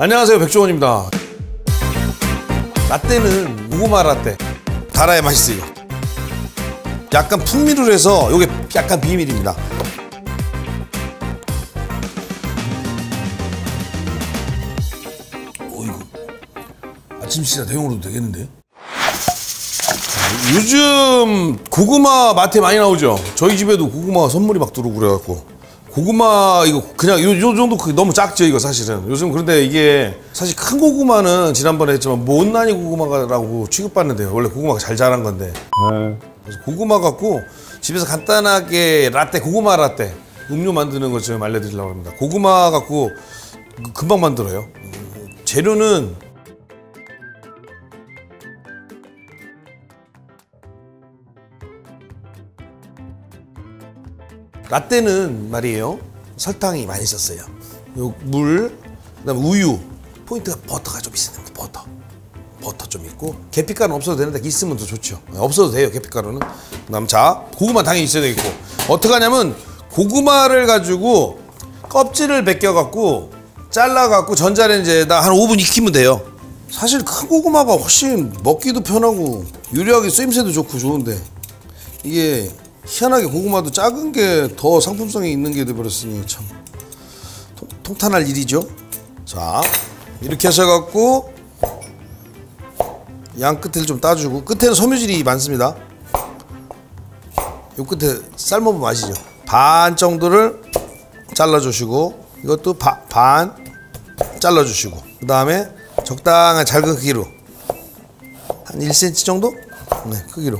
안녕하세요, 백종원입니다. 라떼는 고구마 라떼. 달아야 맛있어 이거. 약간 풍미를 해서 이게 약간 비밀입니다. 이거 아침 식사 대용으로도 되겠는데? 요즘 고구마 마트에 많이 나오죠. 저희 집에도 고구마 선물이 막 들어오고 그래갖고 고구마 이거 그냥 요 정도 너무 작죠 이거 사실은. 요즘 그런데 이게 사실 큰 고구마는 지난번에 했지만 못난이 고구마라고 취급받는데요. 원래 고구마가 잘 자란 건데. 그래서 고구마 갖고 집에서 간단하게 라떼, 고구마 라떼 음료 만드는 거 좀 알려드리려고 합니다. 고구마 갖고 금방 만들어요. 재료는 라떼는 말이에요, 설탕이 많이 있었어요. 요 물, 그다음에 우유, 포인트가 버터가 좀 있어야 됩니다. 버터 좀 있고, 계피가루는 없어도 되는데 있으면 더 좋죠. 없어도 돼요, 계피가루는. 그다음 자, 고구마 당연히 있어야 되겠고. 어떻게 하냐면 고구마를 가지고 껍질을 벗겨 갖고 잘라 갖고 전자레인지에다 한 5분 익히면 돼요. 사실 큰 고구마가 훨씬 먹기도 편하고 요리하기 쓰임새도 좋고 좋은데, 이게 희한하게 고구마도 작은 게 더 상품성이 있는 게 돼버렸으니 참 통탄할 일이죠. 자, 이렇게 하셔갖고 양 끝을 좀 따주고, 끝에는 섬유질이 많습니다. 요 끝에 삶아보면 아시죠? 반 정도를 잘라주시고, 이것도 반 잘라주시고, 그 다음에 적당한 작은 크기로 한 1cm 정도? 네, 크기로.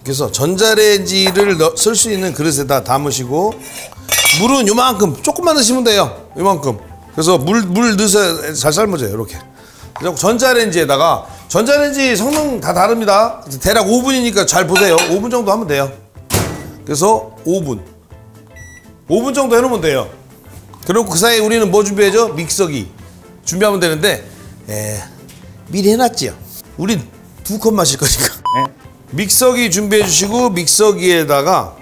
그래서 전자레인지를 쓸 수 있는 그릇에다 담으시고, 물은 요만큼 조금만 넣으시면 돼요. 요만큼. 그래서 물 넣으셔야 잘 삶아져요. 이렇게. 그리고 전자레인지에다가, 전자레인지 성능 다 다릅니다. 대략 5분이니까 잘 보세요. 5분 정도 하면 돼요. 그래서 5분 정도 해놓으면 돼요. 그리고 그 사이에 우리는 뭐 준비하죠? 믹서기 준비하면 되는데, 미리 해놨지요. 우린 2컵 마실 거니까. 믹서기 준비해 주시고, 믹서기에다가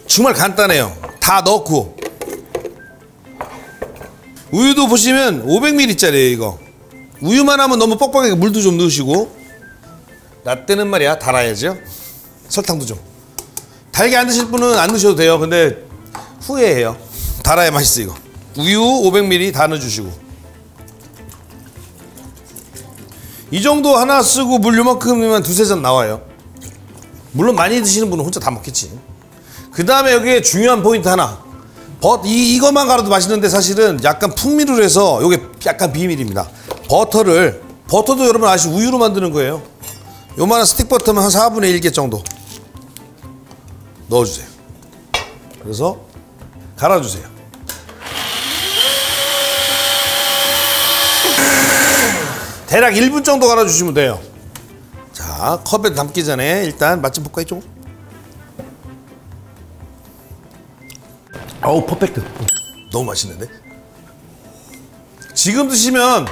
정말 간단해요. 다 넣고, 우유도 보시면 500ml짜리예요 이거. 우유만 하면 너무 뻑뻑하게 물도 좀 넣으시고, 라떼는 말이야 달아야죠. 설탕도 좀. 달게 안 드실 분은 안 넣으셔도 돼요. 근데 후회해요. 달아야 맛있어 이거. 우유 500ml 다 넣어주시고, 이 정도 하나 쓰고 물 요만큼이면 2-3잔 나와요. 물론 많이 드시는 분은 혼자 다 먹겠지. 그 다음에 여기에 중요한 포인트 하나. 이것만 갈아도 맛있는데 사실은 약간 풍미를 해서 이게 약간 비밀입니다. 버터도 여러분 아시죠? 우유로 만드는 거예요. 요만한 스틱 버터면 한 4분의 1개 정도 넣어주세요. 그래서 갈아주세요. 대략 1분 정도 갈아주시면 돼요. 자, 컵에 담기 전에 일단 맛 좀 볼까요? 좀. 어우, 퍼펙트. 너무 맛있는데? 지금 드시면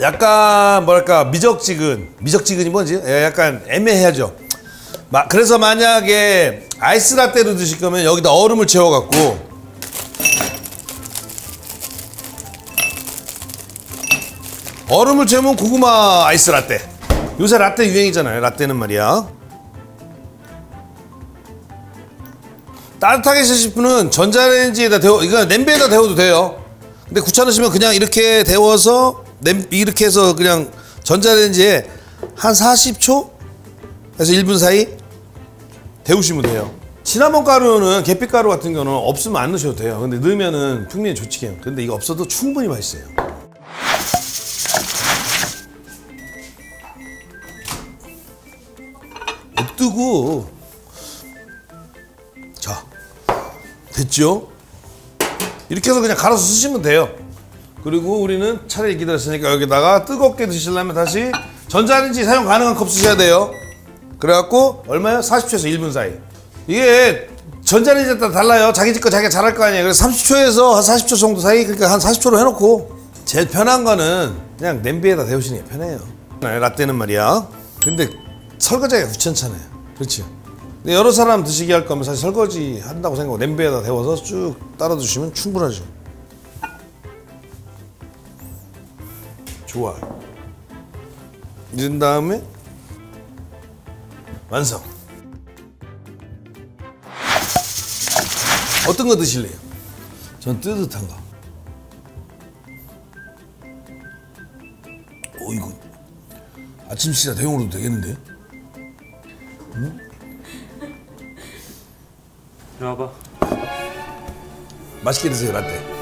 약간 뭐랄까 미적지근이 뭔지 약간 애매해야죠. 그래서 만약에 아이스 라떼로 드실 거면 여기다 얼음을 채워갖고, 얼음을 채우면 고구마 아이스 라떼. 요새 라떼 유행이잖아요. 라떼는 말이야. 따뜻하게 드실 분은 전자레인지에다 이거 냄비에다 데워도 돼요. 근데 귀찮으시면 그냥 이렇게 데워서 이렇게 해서 그냥 전자레인지에 한 40초에서 1분 사이 데우시면 돼요. 시나몬 가루는, 계피가루 같은 경우는 없으면 안 넣으셔도 돼요. 근데 넣으면은 풍미는 좋지 해요. 근데 이거 없어도 충분히 맛있어요. 뜨고. 자, 됐죠? 이렇게 해서 그냥 갈아서 쓰시면 돼요. 그리고 우리는 차례 기다렸으니까 여기다가 뜨겁게 드시려면 다시 전자레인지 사용 가능한 컵 쓰셔야 돼요. 그래갖고 얼마요? 40초에서 1분 사이. 이게 전자레인지에 따라 달라요. 자기 집 거 자기가 잘할 거 아니에요. 그래서 30초에서 한 40초 정도 사이, 그러니까 한 40초로 해놓고, 제일 편한 거는 그냥 냄비에다 데우시는 게 편해요. 라떼는 말이야. 근데 설거지가 귀찮잖아요. 그렇지? 근데 여러 사람 드시게 할 거면 사실 설거지 한다고 생각하고 냄비에다 데워서 쭉 따라 드시면 충분하죠. 좋아. 이런 다음에 완성. 어떤 거 드실래요? 전 뜨뜻한 거. 이거 아침 식사 대용으로도 되겠는데? 응? 이리 와봐. 맛있게 드세요, 라떼.